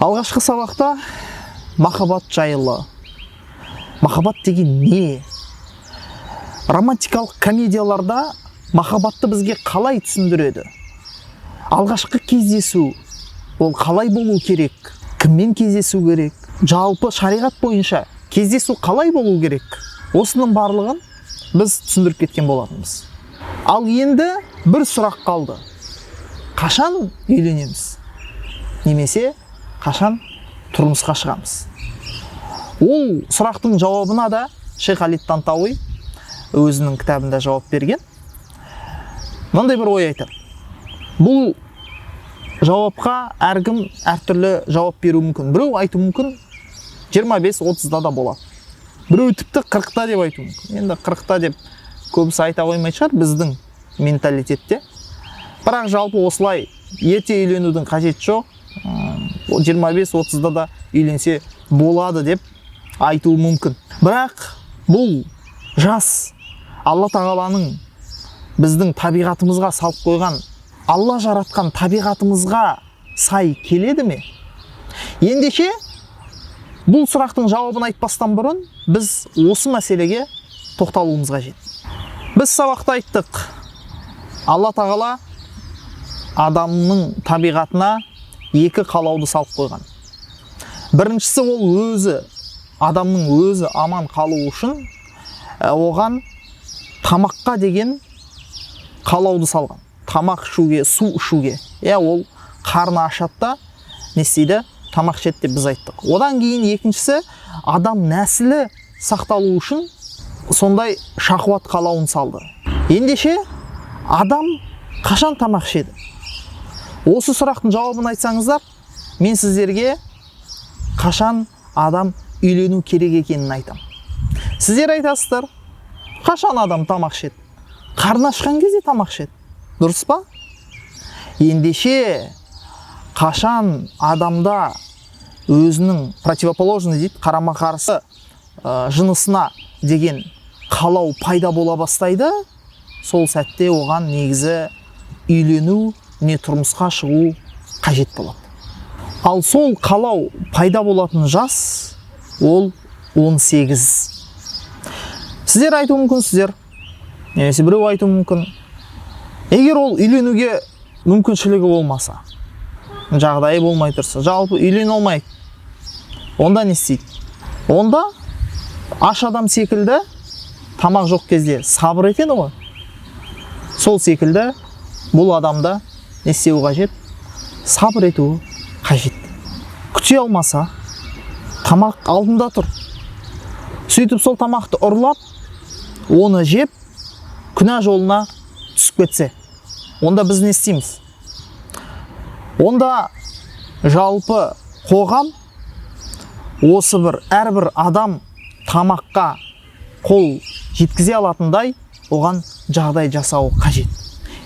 Алғашқы сабақта махаббат жайлы. Махаббат деген не? Романтикалық комедияларда махаббатты бізге қалай түсіндіреді? Алғашқы кездесу ол қалай болу керек? Кіммен кездесу керек? Жалпы шариғат бойынша кездесу қалай болу керек? Осының барлығын біз түсіндіріп кеткен болатынбыз. Ал енді бір сұрақ қалды. Қашан үйленеміз? Немесе қашан тұрмысқа шығамыз? Ол сұрақтың жауабына да Шейх Али Тантауи өзінің кітабында жауап берген. Мынандай бір ой айтады. Бұл жауапқа әркім әртүрлі жауап беру мүмкін. Біреу айту мүмкін 25-30-да да болады. Біреу тіпті 40-та деп айту мүмкін. Енді 40-та деп көбісі айта қоймай шығар біздің менталитетте. Бірақ жалпы осылай ерте үйленудің қажеті жоқ. 25-30-да да үйленсе болады деп айтуы мүмкін. Бірақ бұл жас Алла тағаланың біздің табиғатымызға салып қойған, Алла жаратқан табиғатымызға сай келеді ме? Ендеше бұл сұрақтың жауабын айтпастан бұрын біз осы мәселеге тоқталуымыз қажет. Біз сабақта айттық, Алла тағала адамның табиғатына екі қалауды салып қойған. Біріншісі ол өзі, адамның өзі аман қалу үшін оған тамаққа деген қалауды салған. Тамақ ішуге, су ішуге. Ол қарны ашады да, не істейді? Тамақ ішеді деп біз айттық. Одан кейін екіншісі адам нәсілі сақталу үшін сондай шахуат қалауын салды. Ендеше адам қашан тамақ ішеді? Осы сұрақтың жауабын айтсаңыздар, мен сіздерге қашан адам үйлену керек екенін айтам. Сіздер айтасыздар, қашан адам тамақ ішеді? Қарны ашқан кезде тамақ ішеді. Дұрыс па? Ендеше қашан адамда өзінің противоположный дейді, қарама-қарсы жынысына деген қалау пайда бола бастайды, сол сәтте оған негізі үйлену не тұрмысқа шығу қажет болады. Ал сол қалау пайда болатын жас ол 18. Сіздер айту мүмкінсіздер, немесе біреу айту мүмкін. Егер ол үйленуге мүмкіншілігі болмаса, жағдайы болмай тұрса, жалпы үйлене алмайды, онда не істейді? Онда аш адам секілді тамақ жоқ кезде сабыр етеді ғой. Сол секілді бұл адамда не істеу қажет? Сабыр ету қажет. Күте алмаса, тамақ алдында тұр. Сөйтіп сол тамақты ұрлап, оны жеп, күнә жолына түсіп кетсе, онда біз не істейміз? Онда жалпы қоғам осы әрбір адам тамаққа қол жеткізе алатындай оған жағдай жасау қажет.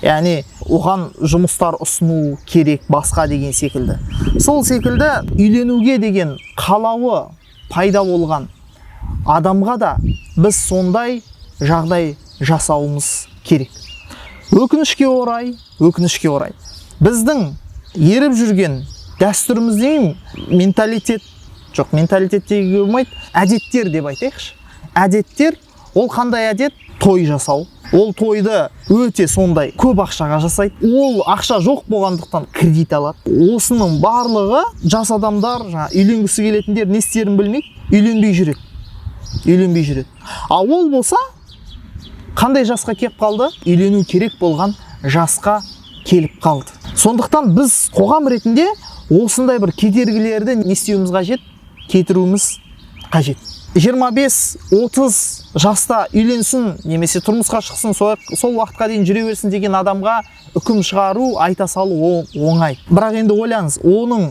Яғни оған жұмыстар ұсыну керек, басқа деген секілді. Сол секілді үйленуге деген қалауы пайда болған адамға да біз сондай жағдай жасауымыз керек. Өкінішке орай, біздің еріп жүрген дәстүріміздің менталитет деуге болмайды, әдеттер деп айтайықшы. Әдеттер, ол қандай әдет? Той жасау. Ол тойды өте сондай көп ақшаға жасайды. Ол ақша жоқ болғандықтан кредит алады. Осының барлығы жас адамдар, үйленгісі келетіндер не істерін білмейді, үйленбей жүреді. Ал ол болса, қандай жасқа келіп қалды? Үйлену керек болған жасқа келіп қалды. Сондықтан біз қоғам ретінде осындай бір кедергілерді не істеуіміз қажет? Кетіруіміз қажет. 25-30 жаста үйленсін, немесе тұрмысқа шықсын, сол уақытқа дейін жүре берсін деген адамға үкім шығару, айта салу оңай. Бірақ енді ойлаңыз, оның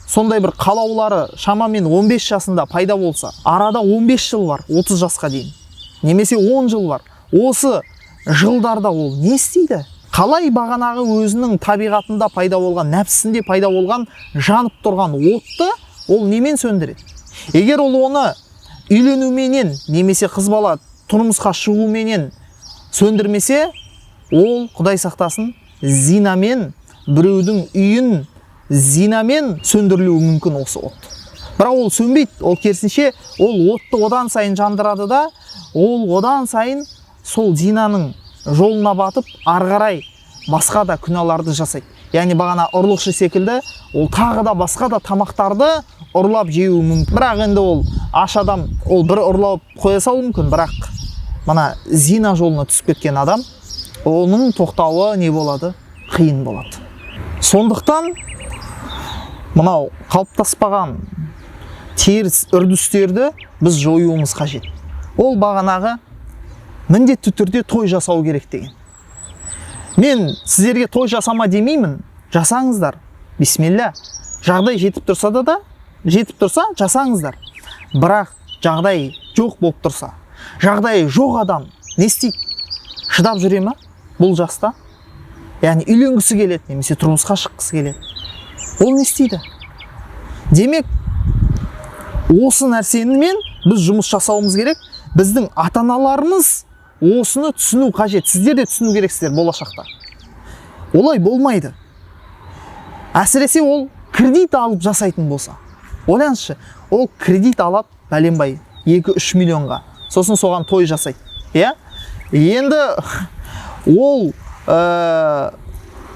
сондай бір қалаулары шамамен 15 жасында пайда болса, арада 15 жыл бар, 30 жасқа дейін, немесе 10 жыл бар. Осы жылдарда ол не істейді? Қалай бағанағы өзінің табиғатында пайда болған, нәпсісінде пайда болған, жанып тұрған отты ол немен сөндіреді? Егер ол оны үйленуменен, немесе қыз бала тұрмысқа шығуменен сөндірмесе, ол, Құдай сақтасын, зинамен біреудің үйін зинамен сөндірілуі мүмкін осы от. Бірақ ол сөнбейді, ол керісінше ол отты одан сайын жандырады да, ол одан сайын сол зинаның жолына батып, ары қарай басқа да күнәларды жасайды. Яғни бағана ұрлықшы секілді, ол тағы да басқа да тамақтарды ұрлап жеуі мүмкін. Бірақ енді ол аш адам, ол бір ұрлап қоя салуы мүмкін, бірақ мына зина жолына түсіп кеткен адам, оның тоқтауы не болады? Қиын болады. Сондықтан мынау қалыптаспаған теріс үрдістерді біз жоюымыз қажет. Ол бағанағы міндетті түрде той жасау керек деген. Мен сіздерге той жасама демеймін, жасаңыздар, бисмилля. Жағдай жетіп тұрса да, жетіп тұрса жасаңыздар. Бірақ жағдай жоқ болып тұрса, жағдай жоқ адам не істейді? Шыдап жүре ме бұл жаста? Яғни үйленгісі келеді, немесе тұрмысқа шыққысы келеді. Ол не істейді? Демек, осы нәрсенімен біз жұмыс жасауымыз керек. Біздің ата-аналарымыз осыны түсіну қажет. Сіздер де түсіну керексіздер болашақта. Олай болмайды. Әсіресе ол кредит алып жасайтын болса. Ойлаңызшы, ол кредит алып бәленбай 2-3 миллионға. Сосын соған той жасайды. Енді ол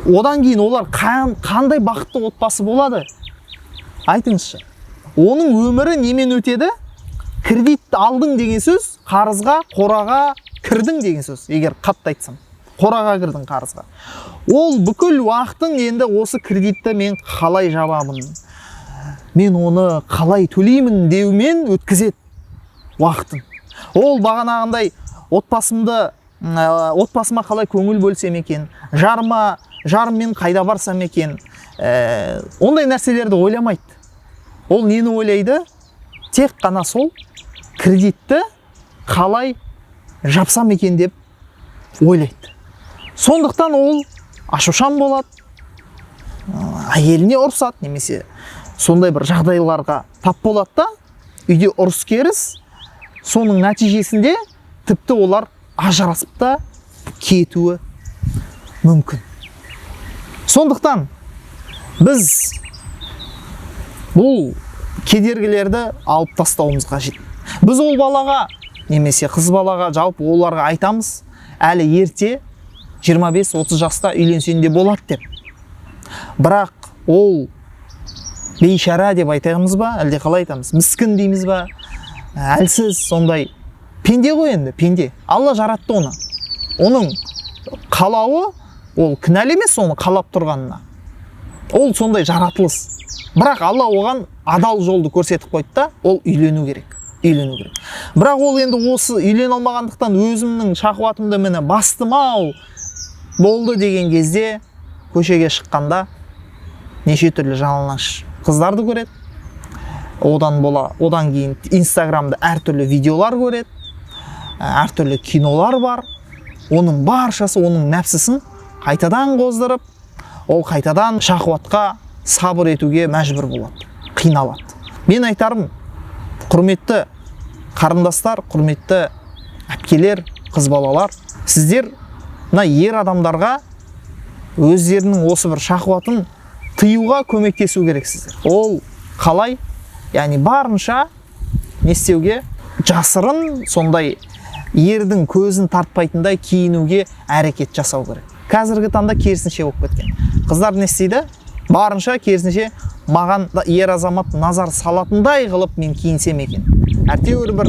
одан кейін олар қандай бақытты отбасы болады? Айтыңызшы. Оның өмірі немен өтеді? Кредит алдың деген сөз, қарызға, қораға кірдің деген сөз. Егер қатты айтсам, қораға кірдің қарызға. Ол бүкіл уақытың енді осы кредитті мен қалай жабамын, мен оны қалай төлеймін деумен өткізеді уақытын. Ол бағанағындай отбасыма қалай көңіл бөлсем екен, жарыммен қайда барсам екен, ондай нәрселерді ойламайды. Ол нені ойлайды? Тек қана сол кредитті қалай жапсам екен деп ойлайды. Сондықтан ол ашушан болады, әйеліне ұрсады, немесе сондай бір жағдайларға тап болады да, үйде ұрыс керіс, соның нәтижесінде тіпті олар ажырасып та кетуі мүмкін. Сондықтан біз бұл кедергілерді алып тастауымыз қажет. Біз ол балаға, немесе қыз балаға жалпы оларға айтамыз, әлі ерте 25-30 жаста үйленсең де болады деп. Бірақ ол бейшара деп айтамыз ба, әлде қалай айтамыз? Міскін дейміз ба? Әлсіз, сондай пенде ғой енді, пенде. Алла жаратты оны. Оның қалауы, ол кінәлі емес оны қалап тұрғанына. Ол сондай жаратылыс. Бірақ Алла оған адал жолды көрсетіп қойды да, ол үйлену керек. Бірақ ол енді осы үйлен алмағандықтан өзімнің шахуатымды мені бастымау болды деген кезде көшеге шыққанда неше түрлі жалаңаш қыздарды көреді. Одан кейін Инстаграмда әртүрлі видеолар көреді, әртүрлі кинолар бар. Оның баршасы оның нәпсісін қайтадан қоздырып, ол қайтадан шахуатқа сабыр етуге мәжбүр болады, қиналады. Мен айтарым, құрметті қарындастар, құрметті әпкелер, қыз балалар, сіздер мына ер адамдарға өздерінің осы бір шахуатын тыюға көмектесу керексіздер. Ол қалай? Яғни барынша не істеуге? Жасырын, сондай ердің көзін тартпайтындай киінуге әрекет жасау керек. Қазіргі таңда керісінше болып кеткен. Қыздар не істейді? Барынша керісінше маған ер азамат назар салатындай қылып мен киінсем екен. Әйтеуір бір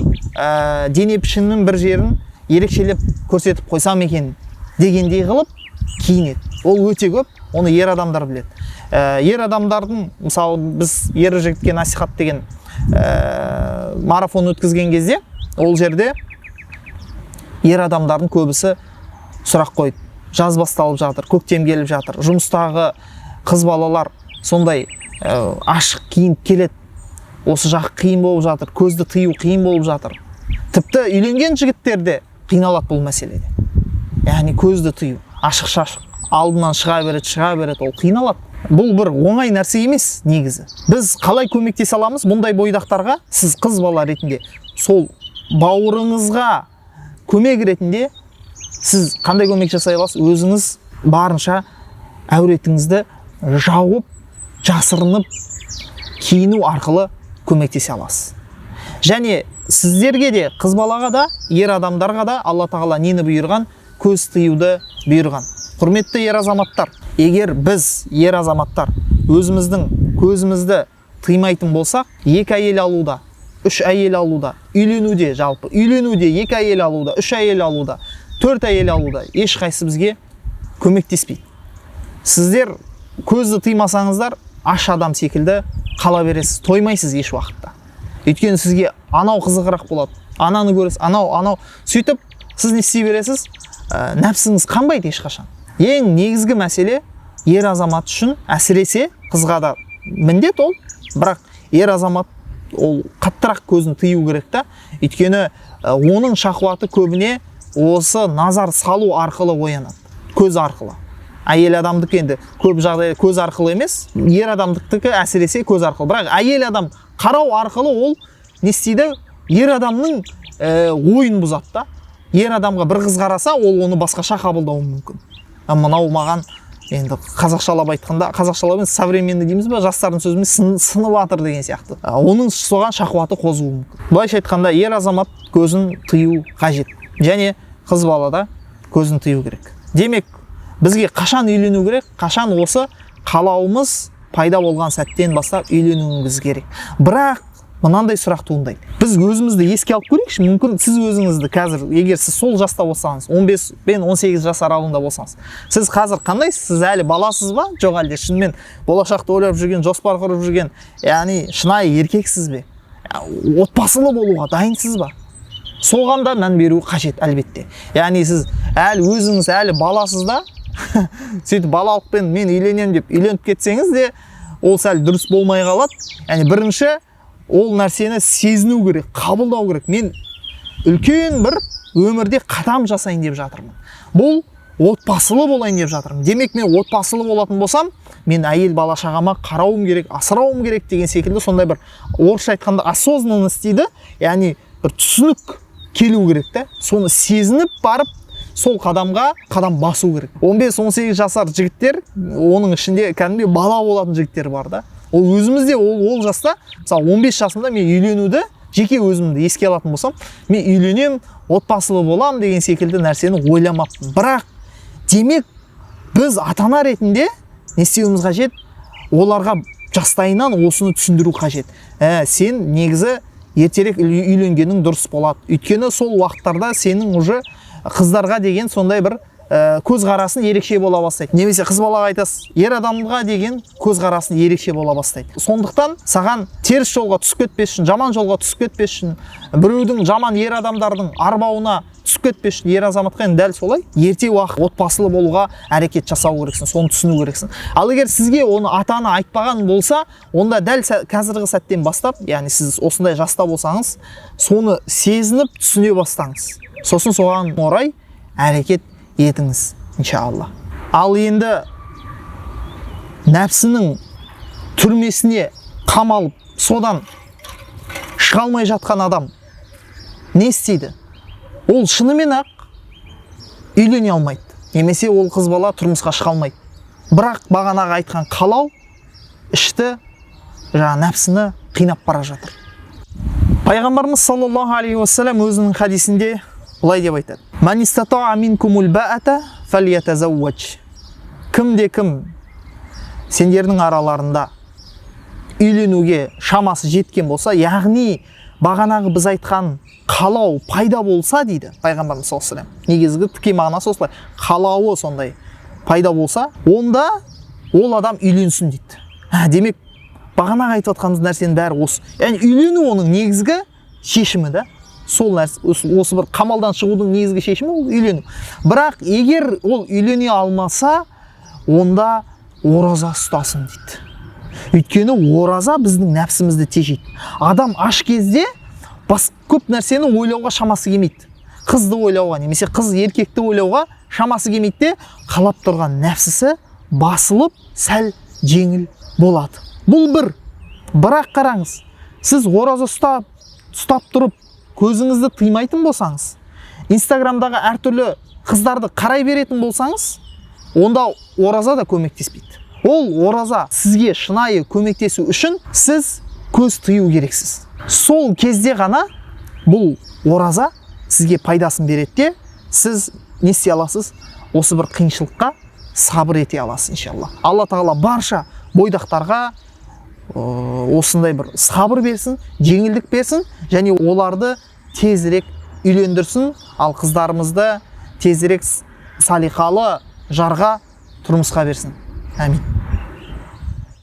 дене пішінінің бір жерін ерекшелеп көрсетіп қойсам екен дегендей қылып киінеді. Ол өте көп, оны ер адамдар біледі. Ер адамдардың, мысалы біз ер жігітке насихат деген марафон өткізген кезде, ол жерде ер адамдардың көбісі сұрақ қойды. Жаз басталып жатыр, көктем келіп жатыр, жұмыстағы қыз балалар сондай ашық киініп келеді. Осы жақ қиын болып жатыр, көзді тыю қиын болып жатыр. Тіпті үйленген жігіттер де қиналады бұл мәселеде. Яғни көзді тыю, ашық шашық, алдынан шыға береді, ол қиналады. Бұл бір оңай нәрсе емес негізі. Біз қалай көмектесе аламыз бұндай бойдақтарға? Сіз қыз бала ретінде сол бауырыңызға көмек ретінде сіз қандай көмек жасай аласыз? Өзіңіз барынша әуретіңізді жауып, жасырынып киіну арқылы көмектесе аласыз. Және сіздерге де, қыз балаға да, ер адамдарға да Алла тағала нені бұйырған? Көз тыюды бұйырған. Құрметті ер азаматтар, егер біз ер азаматтар өзіміздің көзімізді тыймайтын болсақ, 2 әйел алуда, 3 әйел алуда, үйленуде, жалпы үйленуде 2 әйел алуда, 3 әйел алуда, 4 әйел алуда ешқайсы бізге көмектеспейді. Сіздер көзді тыймасаңыздар, аш адам секілді қала бересіз, тоймайсыз еш уақытта. Өйткені сізге анау қызығырақ болады, ананы көресіз, анау сөйтіп сіз не істей бересіз? Нәпсіңіз қанбайды ешқашан. Ең негізгі мәселе ер азамат үшін, әсіресе қызға да міндет ол, бірақ ер азамат ол қаттырақ көзін тыю керек та. Өйткені оның шахуаты көбіне осы назар салу арқылы оянады, көз арқылы. Әйел адамдық енді көп жағдай көз арқылы емес, ер адамдықтікі әсіресе көз арқылы. Бірақ әйел адам қарау арқылы ол не істейді? Ер адамның ойын бұзады да. Ер адамға бір қыз қараса, ол оны басқаша қабылдауы мүмкін. Мынау маған енді қазақшалап айтқанда, қазақшалап емес, современный дейміз ба, жастардың сөзімен сынып атыр деген сияқты. Оның соған шахуаты қозуы мүмкін. Былайша айтқанда, ер азамат көзін тыю қажет. Және қыз балада көзін тыю керек. Демек, бізге қашан үйлену керек? Қашан осы қалауымыз пайда болған сәттен бастап үйленуіміз керек. Бірақ мынандай сұрақ туындайды. Біз өзімізді еске алып көрейікші, мүмкін сіз өзіңізді қазір, егер сіз сол жаста болсаңыз, 15 пен 18 жас аралығында болсаңыз, сіз қазір қандайсыз? Сіз әлі баласыз ба? Жоқ, әлде шынымен болашақты ойлап жүрген, жоспар құрып жүрген, яғни шынайы еркексіз бе? Отбасылы болуға дайынсыз ба? Соған да мән беру қажет әлбетте. Яғни сіз әлі өзіңіз әлі баласыз да, сөйтіп балалықпен мен үйленемін деп үйленіп кетсеңіз де, ол сәл дұрыс болмай қалады. Яғни бірінші ол нәрсені сезіну керек, қабылдау керек. Мен үлкен бір өмірде қадам жасайын деп жатырмын. Бұл отбасылы болайын деп жатырмын. Демек, мен отбасылы болатын болсам, мен әйел бала шағама қарауым керек, асырауым керек деген секілді сондай бір орысша айтқанда осознанность дейді. Яғни бір түсінік келу керек та. Соны сезініп барып, сол қадамға қадам басу керек. 15-18 жасар жігіттер, оның ішінде кәдімгі бала болатын жігіттер бар да. Ол өзімізде ол жаста, мысалы 15 жасымда мен үйленуді, жеке өзімді еске алатын болсам, мен үйленем, отбасылы болам деген секілді нәрсені ойламаппын. Бірақ демек біз ата-ана ретінде не істеуіміз қажет? Оларға жастайынан осыны түсіндіру қажет. Сен негізі ертерек үйленгенің дұрыс болады. Өйткені сол уақыттарда сенің уже қыздарға деген сондай бір көз қарасын ерекше бола бастайды. Немесе қыз балаға айтасыз, ер адамға деген көз қарасын ерекше бола бастайды. Сондықтан саған теріс жолға түсіп кетпес үшін, жаман жолға түсіп кетпес үшін, біреудің жаман ер адамдардың арбауына түсіп кетпес үшін, ер азаматқа дәл солай ерте уақыт отбасылы болуға әрекет жасау керексің, соны түсіну керексің. Ал егер сізге оны ата-ана айтпаған болса, онда дәл қазіргі сәттен бастап, яғни сіз осындай жаста болсаңыз, соны сезініп түсіне бастаңыз. Сосын соған орай әрекет етіңіз, иншалла. Ал енді нәпсінің түрмесіне қамалып, содан шыға алмай жатқан адам не істейді? Ол шынымен ақ үйлене алмайды. Немесе ол қыз бала тұрмысқа шыға алмайды. Бірақ бағанағы айтқан қалау ішті нәпсіні қинап бара жатыр. Пайғамбарымыз саллаллаху алейхи уассалам өзінің хадисінде былай деп айтады: "Ман истата'a минкумул ба'ата фальятазавваж." Кім сендердің араларында үйленуге шамасы жеткен болса, яғни бағанағы біз айтқан қалау пайда болса дейді пайғамбарымыз саллаллаху алейхи уассалам. Негізгі тіке мағынасы осылай. Қалауы сондай пайда болса, онда ол адам үйленсін дейді. Демек, бағанағы айтып жатқанымыз нәрсенің бәрі осы. Яғни үйлену оның негізгі шешімі да. Сол нәрсе, осы бір қамалдан шығудың негізгі шешімі ол үйлену. Бірақ егер ол үйлене алмаса, онда ораза ұстасын дейді. Өйткені ораза біздің нәпсімізді тежейді. Адам аш кезде көп нәрсені ойлауға шамасы келмейді. Қызды ойлауға, немесе қыз еркекті ойлауға шамасы келмейді де, қалап тұрған нәпсісі басылып, сәл жеңіл болады. Бұл бір. Бірақ қараңыз, сіз ораза ұстап тұрып, көзіңізді тыймайтын болсаңыз, инстаграмдағы әртүрлі қыздарды қарай беретін болсаңыз, онда ораза да көмектеспейді. Ол ораза сізге шынайы көмектесу үшін сіз көз тыю керексіз. Сол кезде ғана бұл ораза сізге пайдасын береді де, сіз не істей аласыз? Осы бір қиыншылыққа сабыр ете аласыз, иншалла. Алла тағала барша бойдақтарға осындай бір сабыр берсін, жеңілдік берсін, және оларды тезірек үйлендірсін, ал қыздарымызды тезірек салиқалы жарға, тұрмысқа берсін. Әмин.